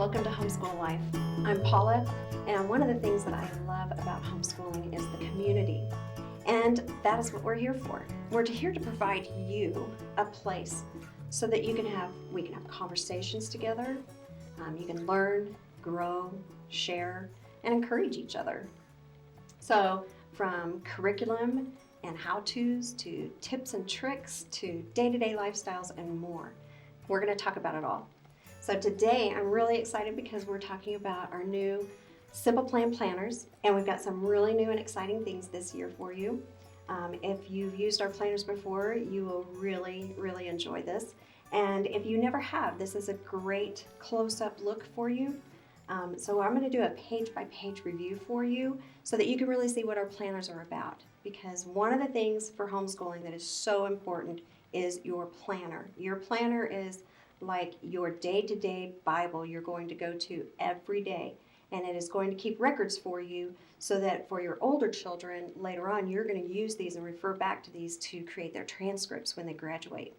Welcome to Homeschool Life. I'm Paula, and one of the things that I love about homeschooling is the community. And that is what we're here for. We're here to provide you a place so that we can have conversations together. You can learn, grow, share, and encourage each other. So from curriculum and how-tos to tips and tricks to day-to-day lifestyles and more, we're going to talk about it all. So today I'm really excited because we're talking about our new Simple Plan planners, and we've got some really new and exciting things this year for you. If you've used our planners before, you will really enjoy this. And if you never have, this is a great close-up look for you. So I'm going to do a page-by-page review for you so that you can really see what our planners are about. Because one of the things for homeschooling that is so important is your planner. Your planner is like your day-to-day Bible you're going to go to every day. And it is going to keep records for you so that for your older children, later on, you're going to use these and refer back to these to create their transcripts when they graduate.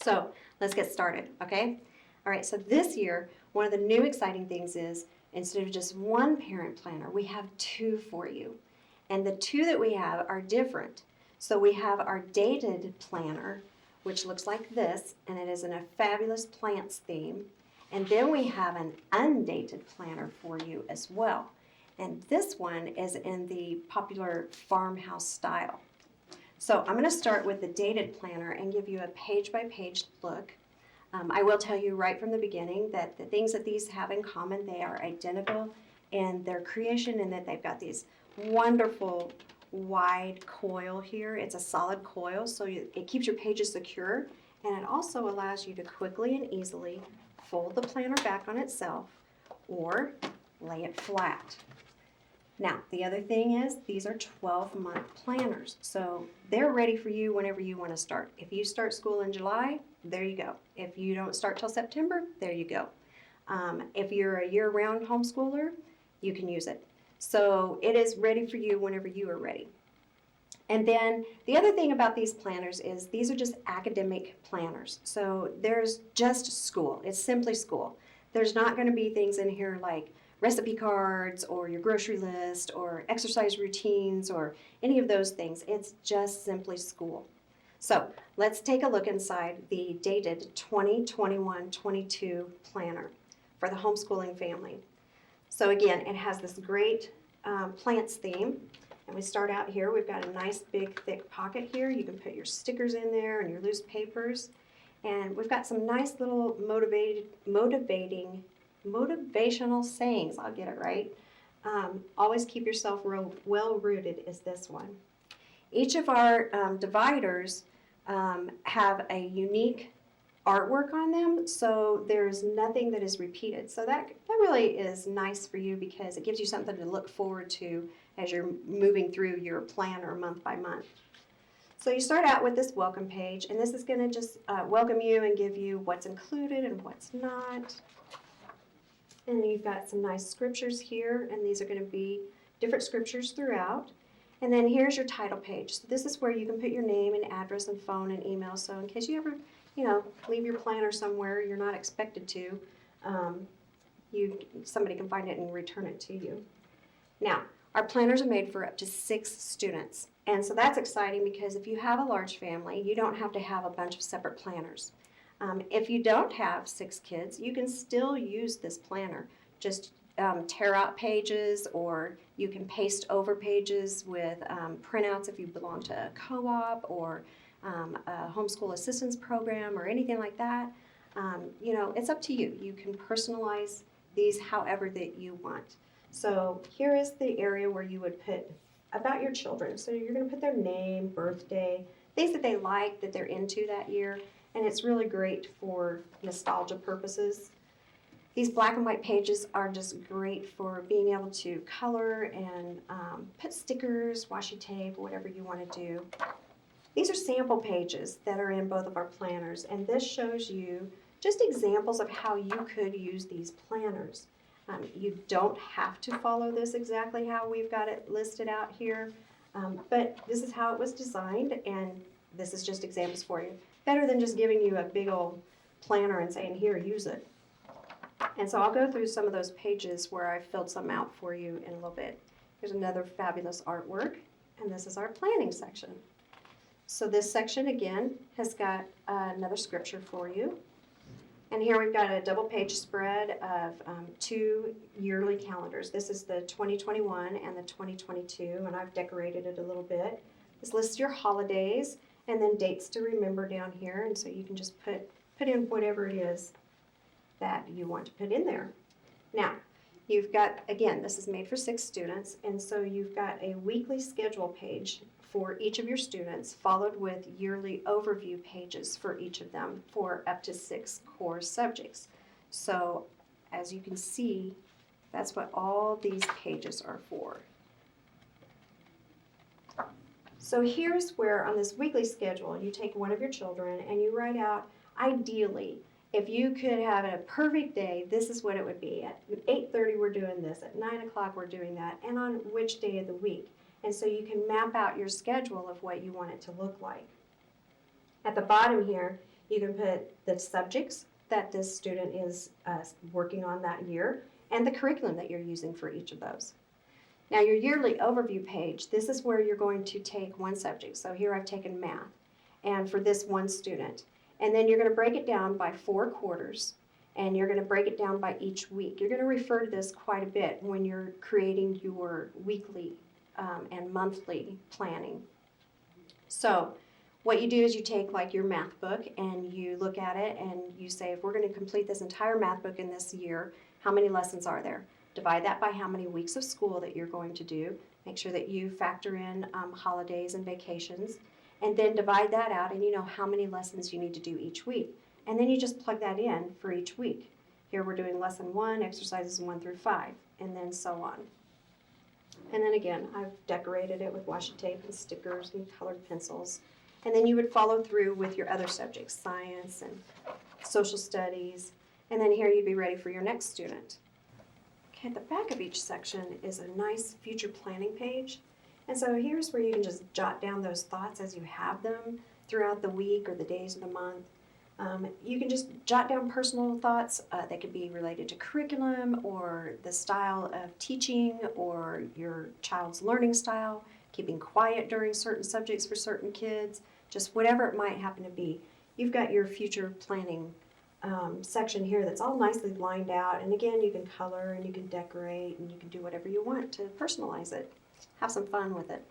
So let's get started, okay? All right, so this year, one of the new exciting things is instead of just one parent planner, we have two for you. And the two that we have are different. So we have our dated planner, which looks like this, and it is in a fabulous plants theme. And then we have an undated planner for you as well. And this one is in the popular farmhouse style. So I'm going to start with the dated planner and give you a page-by-page look. I will tell you right from the beginning that the things that these have in common, they are identical in their creation and that they've got these wonderful wide coil here. It's a solid coil, so it keeps your pages secure, and it also allows you to quickly and easily fold the planner back on itself or lay it flat. Now, the other thing is these are 12-month planners, so they're ready for you whenever you want to start. If you start school in July, there you go. If you don't start till September, there you go. If you're a year-round homeschooler, you can use it. So it is ready for you whenever you are ready. And then the other thing about these planners is these are just academic planners. So there's just school. It's simply school. There's not going to be things in here like recipe cards or your grocery list or exercise routines or any of those things. It's just simply school. So let's take a look inside the dated 2021-22 planner for the homeschooling family. So again, it has this great plants theme. And we start out here, we've got a nice big thick pocket here. You can put your stickers in there and your loose papers. And we've got some nice little motivational sayings. I'll get it right. Always keep yourself well rooted is this one. Each of our dividers have a unique artwork on them, so there's nothing that is repeated. So that really is nice for you because it gives you something to look forward to as you're moving through your planner month by month. So you start out with this welcome page, and this is going to just welcome you and give you what's included and what's not. And you've got some nice scriptures here, and these are going to be different scriptures throughout. And then here's your title page. So this is where you can put your name and address and phone and email. So in case you ever leave your planner somewhere you're not expected to, somebody can find it and return it to you. Now, our planners are made for up to 6 students, and so that's exciting because if you have a large family, you don't have to have a bunch of separate planners. If you don't have 6 kids, you can still use this planner. Just tear out pages, or you can paste over pages with printouts if you belong to a co-op or a homeschool assistance program or anything like that. It's up to you. You can personalize these however that you want. So here is the area where you would put about your children. So you're going to put their name, birthday, things that they like, that they're into that year, and it's really great for nostalgia purposes. These black and white pages are just great for being able to color and put stickers, washi tape, whatever you want to do. These are sample pages that are in both of our planners, and this shows you just examples of how you could use these planners. You don't have to follow this exactly how we've got it listed out here, but this is how it was designed, and this is just examples for you. Better than just giving you a big old planner and saying, here, use it. And so I'll go through some of those pages where I filled some out for you in a little bit. Here's another fabulous artwork, and this is our planning section. So this section again has got another scripture for you. And here we've got a double page spread of 2 yearly calendars. This is the 2021 and the 2022, and I've decorated it a little bit. This lists your holidays and then dates to remember down here, and so you can just put in whatever it is that you want to put in there. Now, you've got, again, this is made for 6 students, and so you've got a weekly schedule page for each of your students, followed with yearly overview pages for each of them for up to 6 core subjects. So, as you can see, that's what all these pages are for. So here's where on this weekly schedule, you take one of your children and you write out, ideally, if you could have a perfect day, this is what it would be. At 8:30 we're doing this, at 9 o'clock we're doing that, and on which day of the week. And so you can map out your schedule of what you want it to look like. At the bottom here, you can put the subjects that this student is working on that year and the curriculum that you're using for each of those. Now your yearly overview page, this is where you're going to take one subject. So here I've taken math, and for this one student. And then you're going to break it down by 4 quarters, and you're going to break it down by each week. You're going to refer to this quite a bit when you're creating your weekly and monthly planning. So what you do is you take like your math book and you look at it and you say, if we're going to complete this entire math book in this year, how many lessons are there? Divide that by how many weeks of school that you're going to do. Make sure that you factor in holidays and vacations, and then divide that out, and you know how many lessons you need to do each week. And then you just plug that in for each week. Here we're doing lesson 1, exercises 1 through 5, and then so on. And then again, I've decorated it with washi tape and stickers and colored pencils. And then you would follow through with your other subjects, science and social studies. And then here you'd be ready for your next student. Okay, at the back of each section is a nice future planning page. And so here's where you can just jot down those thoughts as you have them throughout the week or the days of the month. You can just jot down personal thoughts that could be related to curriculum or the style of teaching or your child's learning style, keeping quiet during certain subjects for certain kids, just whatever it might happen to be. You've got your future planning section here that's all nicely lined out, and again, you can color and you can decorate and you can do whatever you want to personalize it. Have some fun with it.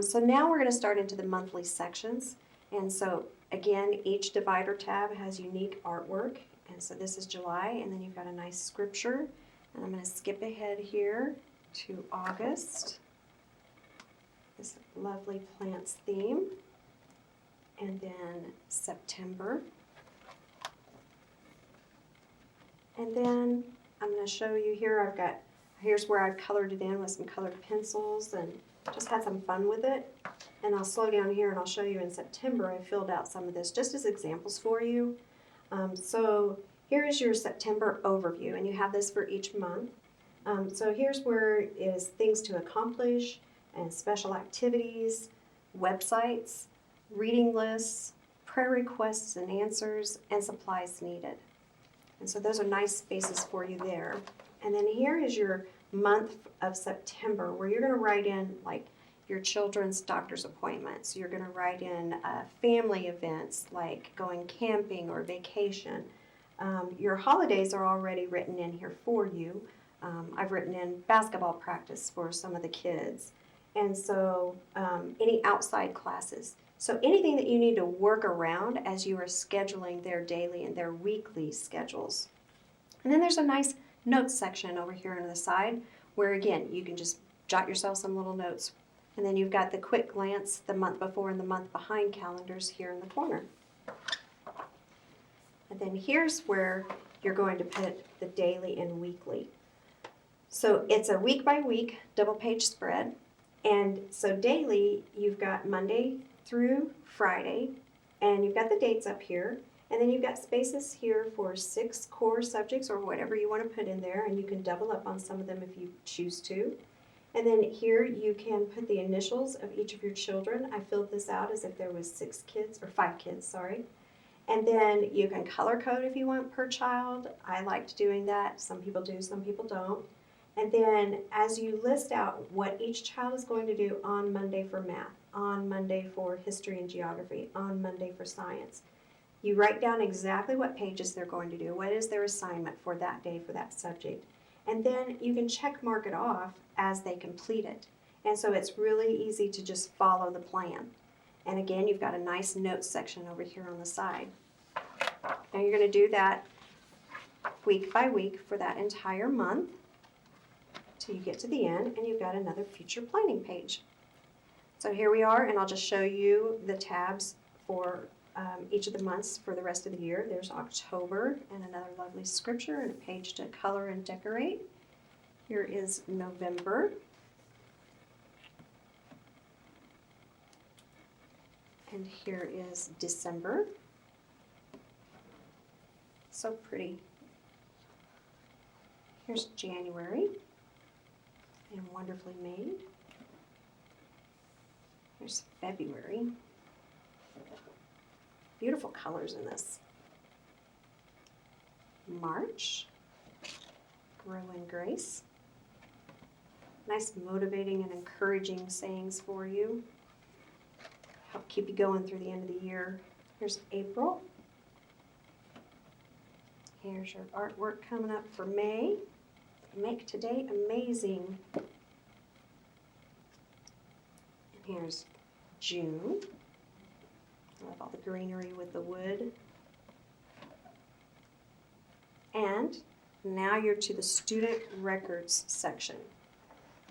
So now we're going to start into the monthly sections, and so again, each divider tab has unique artwork, and so this is July, and then you've got a nice scripture, and I'm going to skip ahead here to August, this lovely plants theme, and then September, and then I'm going to show you here, here's where I've colored it in with some colored pencils and just had some fun with it. And I'll slow down here and I'll show you in September I filled out some of this just as examples for you. So here is your September overview, and you have this for each month. So here's where it is things to accomplish and special activities, websites, reading lists, prayer requests and answers, and supplies needed. And so those are nice spaces for you there. And then here is your month of September, where you're going to write in like your children's doctor's appointments. You're going to write in family events like going camping or vacation. Your holidays are already written in here for you. I've written in basketball practice for some of the kids. And so any outside classes. So anything that you need to work around as you are scheduling their daily and their weekly schedules. And then there's a nice notes section over here on the side where again you can just jot yourself some little notes, and then you've got the quick glance, the month before and the month behind calendars here in the corner. And then here's where you're going to put the daily and weekly. So it's a week by week double page spread, and so daily you've got Monday through Friday, and you've got the dates up here. And then you've got spaces here for 6 core subjects or whatever you want to put in there, and you can double up on some of them if you choose to. And then here you can put the initials of each of your children. I filled this out as if there was 5 kids, sorry. And then you can color code if you want per child. I liked doing that. Some people do, some people don't. And then as you list out what each child is going to do on Monday for math, on Monday for history and geography, on Monday for science, you write down exactly what pages they're going to do, what is their assignment for that day for that subject. And then you can check mark it off as they complete it. And so it's really easy to just follow the plan. And again, you've got a nice notes section over here on the side. Now you're going to do that week by week for that entire month till you get to the end, and you've got another future planning page. So here we are, and I'll just show you the tabs for each of the months for the rest of the year. There's October and another lovely scripture and a page to color and decorate. Here is November. And here is December. So pretty. Here's January, and wonderfully made. Here's February. Beautiful colors in this. March, Grow in Grace. Nice motivating and encouraging sayings for you. Help keep you going through the end of the year. Here's April. Here's your artwork coming up for May. Make today amazing. And here's June. I love all the greenery with the wood. And now you're to the student records section.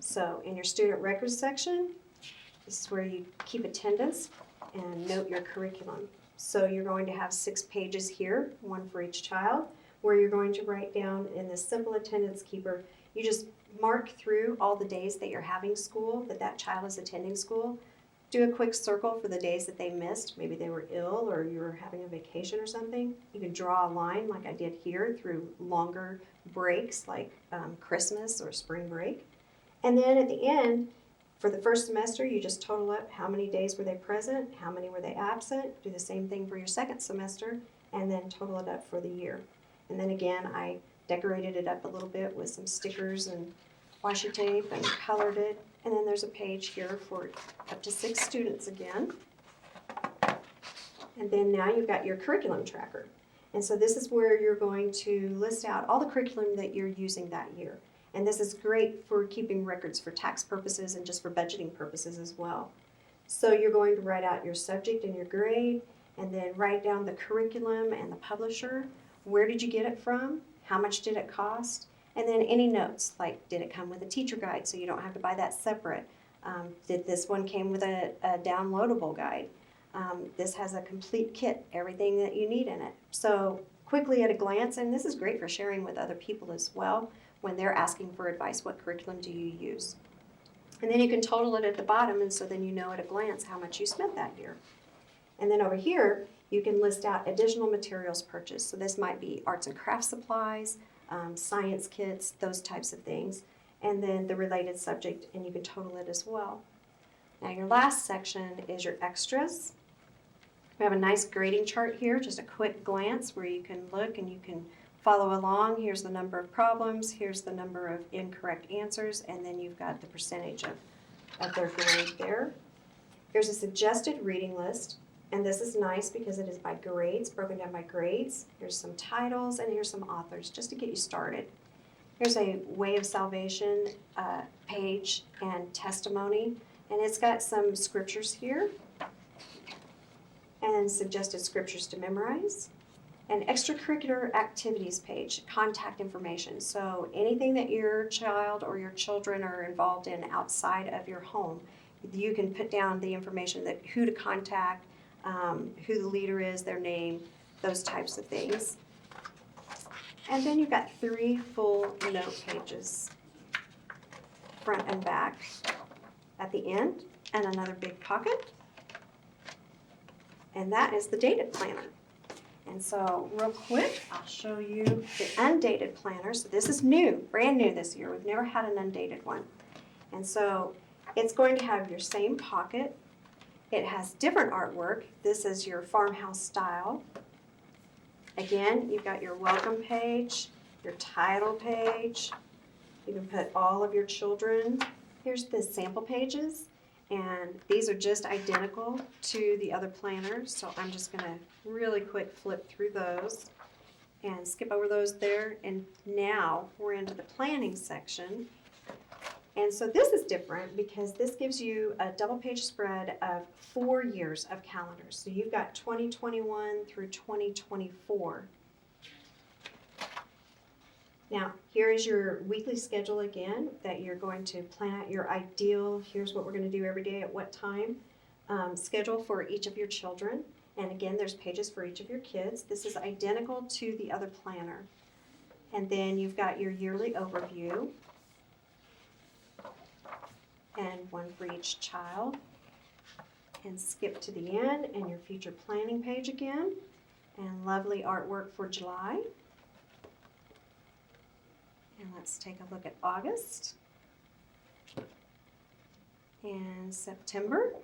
So in your student records section, this is where you keep attendance and note your curriculum. So you're going to have 6 pages here, one for each child, where you're going to write down in this simple attendance keeper, you just mark through all the days that you're having school, that child is attending school. Do a quick circle for the days that they missed. Maybe they were ill or you were having a vacation or something. You can draw a line like I did here through longer breaks like Christmas or spring break. And then at the end, for the first semester, you just total up how many days were they present, how many were they absent. Do the same thing for your second semester, and then total it up for the year. And then again, I decorated it up a little bit with some stickers and washi tape and colored it. And then there's a page here for up to 6 students again. And then now you've got your curriculum tracker. And so this is where you're going to list out all the curriculum that you're using that year. And this is great for keeping records for tax purposes and just for budgeting purposes as well. So you're going to write out your subject and your grade, and then write down the curriculum and the publisher. Where did you get it from? How much did it cost? And then any notes, like did it come with a teacher guide so you don't have to buy that separate? Did this one came with a downloadable guide? This has a complete kit, everything that you need in it. So quickly at a glance, and this is great for sharing with other people as well, when they're asking for advice, what curriculum do you use? And then you can total it at the bottom, and so then you know at a glance how much you spent that year. And then over here, you can list out additional materials purchased. So this might be arts and crafts supplies, science kits, those types of things, and then the related subject, and you can total it as well. Now your last section is your extras. We have a nice grading chart here, just a quick glance where you can look and you can follow along. Here's the number of problems, here's the number of incorrect answers, and then you've got the percentage of their grade there. Here's a suggested reading list, and this is nice because it is by grades, broken down by grades. Here's some titles, and here's some authors, just to get you started. Here's a Way of Salvation page and testimony, and it's got some scriptures here, and suggested scriptures to memorize. An extracurricular activities page, contact information. So anything that your child or your children are involved in outside of your home, you can put down the information that who to contact, who the leader is, their name, those types of things. And then you've got 3 full note pages, front and back at the end, and another big pocket. And that is the dated planner. And so real quick, I'll show you the undated planner. So this is new, brand new this year. We've never had an undated one. And so it's going to have your same pocket. It has different artwork. This is your farmhouse style. Again, you've got your welcome page, your title page. You can put all of your children. Here's the sample pages, and these are just identical to the other planners, so I'm just going to really quick flip through those and skip over those there. And now we're into the planning section. And so this is different because this gives you a double page spread of 4 years of calendars. So you've got 2021 through 2024. Now, here is your weekly schedule again that you're going to plan out your ideal, here's what we're going to do every day at what time, schedule for each of your children. And again, there's pages for each of your kids. This is identical to the other planner. And then you've got your yearly overview, and one for each child. And skip to the end, and your future planning page again, and lovely artwork for July. And let's take a look at August and September.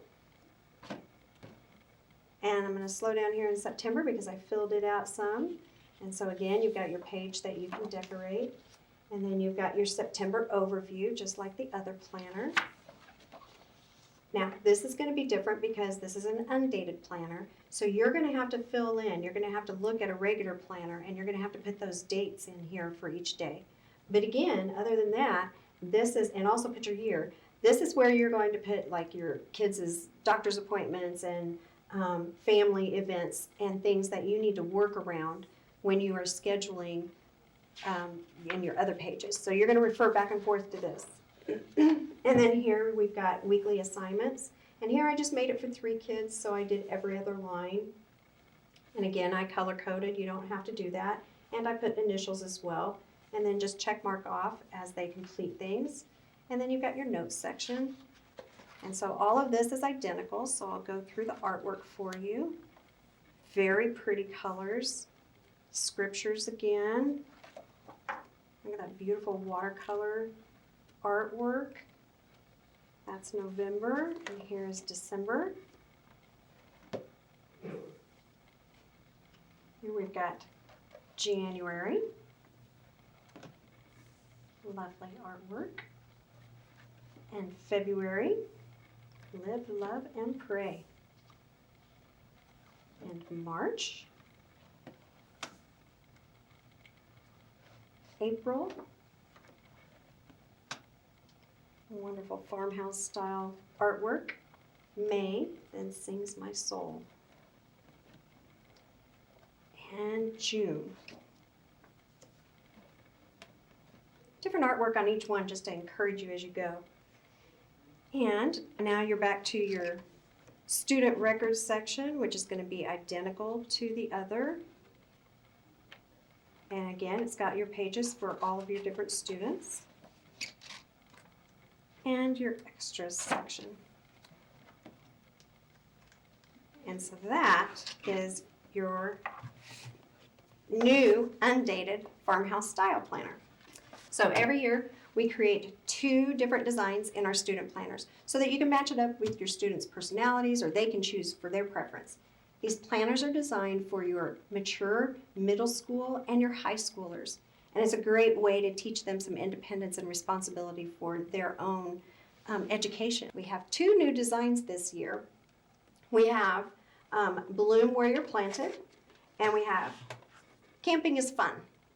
And I'm going to slow down here in September because I filled it out some. And so again, you've got your page that you can decorate. And then you've got your September overview, just like the other planner. Now, this is going to be different because this is an undated planner. So you're going to have to fill in. You're going to have to look at a regular planner, and you're going to have to put those dates in here for each day. But again, other than that, this is, and also put your year. This is where you're going to put like your kids' doctor's appointments and family events and things that you need to work around when you are scheduling in your other pages. So you're going to refer back and forth to this. And then here we've got weekly assignments. And here I just made it for 3 kids, so I did every other line. And again, I color coded. You don't have to do that. And I put initials as well. And then just check mark off as they complete things. And then you've got your notes section. And so all of this is identical, so I'll go through the artwork for you. Very pretty colors. Scriptures again. Look at that beautiful watercolor artwork. That's November, and here's December. Here we've got January. Lovely artwork. And February, Live, Love, and Pray. And March. April. Wonderful farmhouse style artwork. May, Then Sings My Soul. And June. Different artwork on each one just to encourage you as you go. And now you're back to your student records section, which is going to be identical to the other. And again, it's got your pages for all of your different students. And your extras section. And so that is your new undated farmhouse style planner. So every year we create 2 different designs in our student planners so that you can match it up with your students' personalities, or they can choose for their preference. These planners are designed for your mature middle school and your high schoolers. And it's a great way to teach them some independence and responsibility for their own education. We have 2 new designs this year. We have Bloom Where You're Planted, and we have Camping is Fun.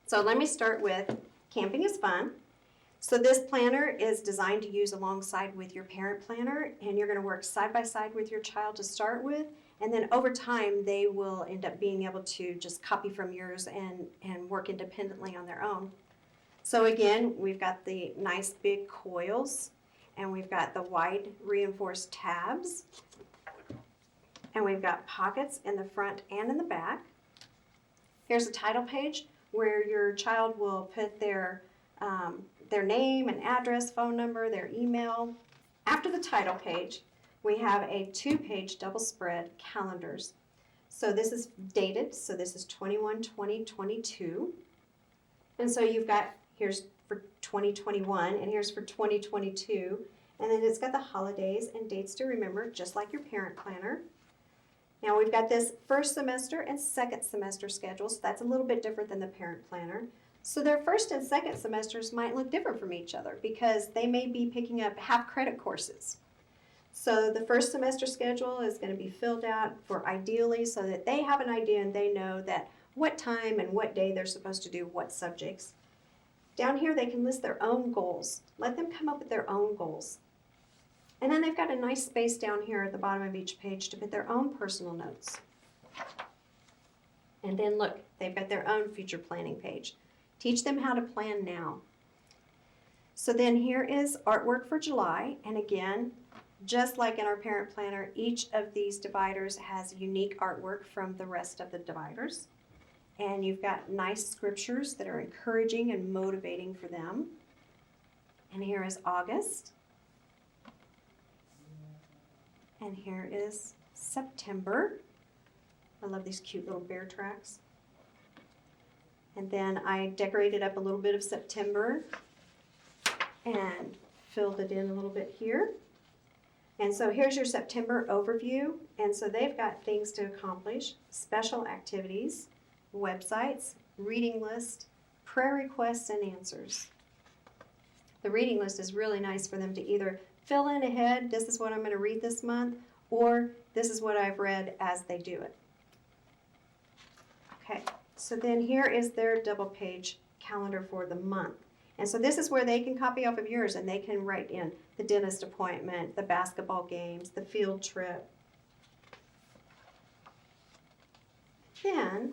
So let me start with Camping is Fun. So this planner is designed to use alongside with your parent planner, and you're going to work side by side with your child to start with, and then over time they will end up being able to just copy from yours and work independently on their own. So again, we've got the nice big coils, and we've got the wide reinforced tabs, and we've got pockets in the front and in the back. Here's a title page where your child will put their name and address, phone number, their email. After the title page, we have a 2-page double spread calendars. So this is dated, so this is 21-20-22. And so you've got, here's for 2021, and here's for 2022. And then it's got the holidays and dates to remember, just like your parent planner. Now we've got this first semester and second semester schedule, so that's a little bit different than the parent planner. So their first and second semesters might look different from each other because they may be picking up half credit courses. So the first semester schedule is going to be filled out for ideally so that they have an idea and they know that what time and what day they're supposed to do what subjects. Down here they can list their own goals. Let them come up with their own goals. And then they've got a nice space down here at the bottom of each page to put their own personal notes. And then look, they've got their own future planning page. Teach them how to plan now. So then here is artwork for July. And again, just like in our parent planner, each of these dividers has unique artwork from the rest of the dividers. And you've got nice scriptures that are encouraging and motivating for them. And here is August. And here is September. I love these cute little bear tracks. And then I decorated up a little bit of September and filled it in a little bit here. And so here's your September overview. And so they've got things to accomplish, special activities, websites, reading list, prayer requests, and answers. The reading list is really nice for them to either fill in ahead, this is what I'm going to read this month, or this is what I've read as they do it. Okay, so then here is their double page calendar for the month. And so this is where they can copy off of yours and they can write in the dentist appointment, the basketball games, the field trip. Then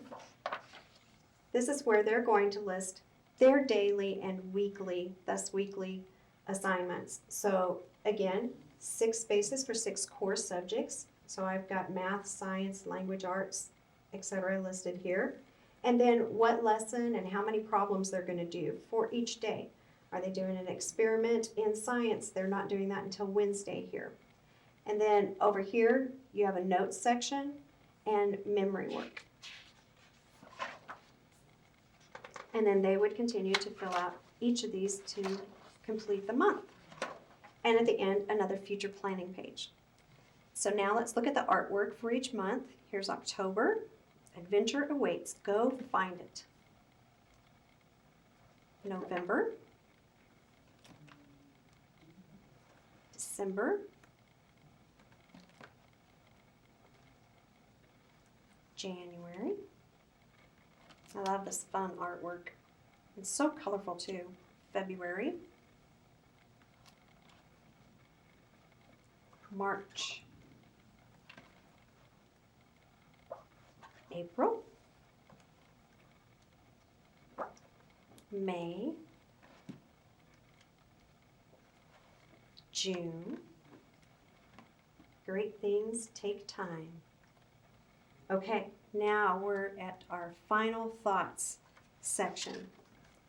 this is where they're going to list their daily and weekly, thus weekly assignments. So again, 6 spaces for 6 core subjects. So I've got math, science, language arts, etc. listed here. And then what lesson and how many problems they're going to do for each day. Are they doing an experiment in science? They're not doing that until Wednesday here. And then over here, you have a notes section and memory work. And then they would continue to fill out each of these to complete the month. And at the end, another future planning page. So now let's look at the artwork for each month. Here's October. Adventure awaits. Go find it. November. December. January. I love this fun artwork. It's so colorful too. February. March. April. May. June. Great things take time. Okay, now we're at our final thoughts section,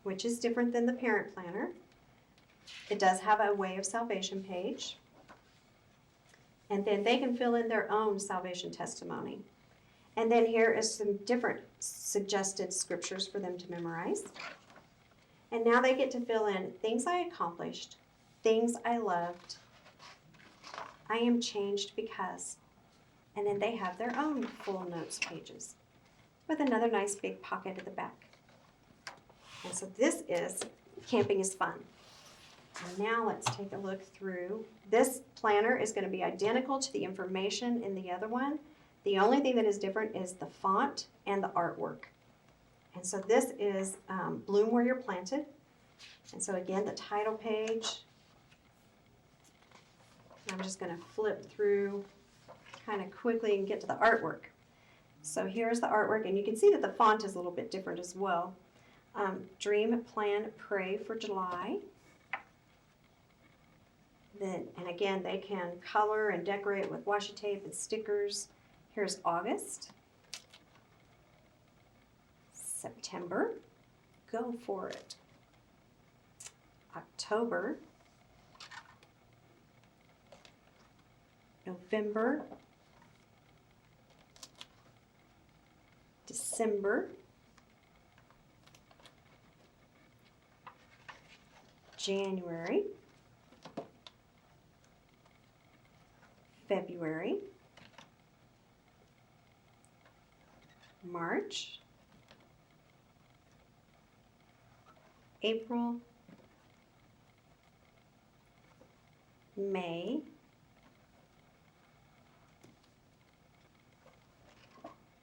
which is different than the parent planner. It does have a way of salvation page. And then they can fill in their own salvation testimony. And then here is some different suggested scriptures for them to memorize. And now they get to fill in things I accomplished, things I loved, I am changed because. And then they have their own full notes pages with another nice big pocket at the back. And so this is Camping is Fun. And now let's take a look through. This planner is going to be identical to the information in the other one. The only thing that is different is the font and the artwork. And so this is Bloom Where You're Planted. And so again, the title page. I'm just going to flip through kind of quickly and get to the artwork. So here's the artwork, and you can see that the font is a little bit different as well. Dream, Plan, Pray for July. Then, and again, they can color and decorate with washi tape and stickers. Here's August. September. Go for it. October. November. December. January. February. March, April, May,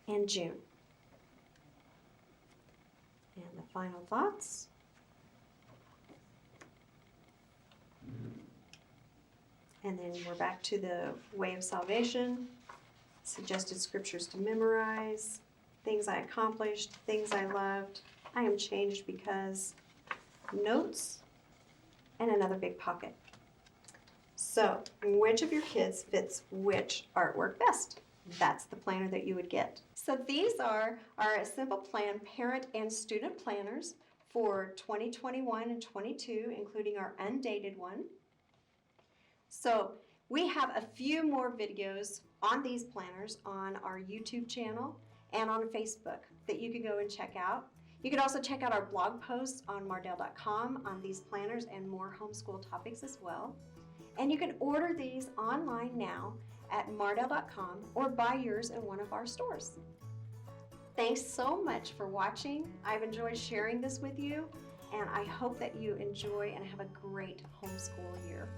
and June. And the final thoughts. And then we're back to the way of salvation, suggested scriptures to memorize, things I accomplished, things I loved, I am changed because, notes, and another big pocket. So, which of your kids fits which artwork best? That's the planner that you would get. So these are our Simple Plan parent and student planners for 2021 and 22, including our undated one. So we have a few more videos on these planners on our YouTube channel and on Facebook that you can go and check out. You can also check out our blog posts on mardel.com on these planners and more homeschool topics as well. And you can order these online now at mardel.com or buy yours in one of our stores. Thanks so much for watching. I've enjoyed sharing this with you, and I hope that you enjoy and have a great homeschool year.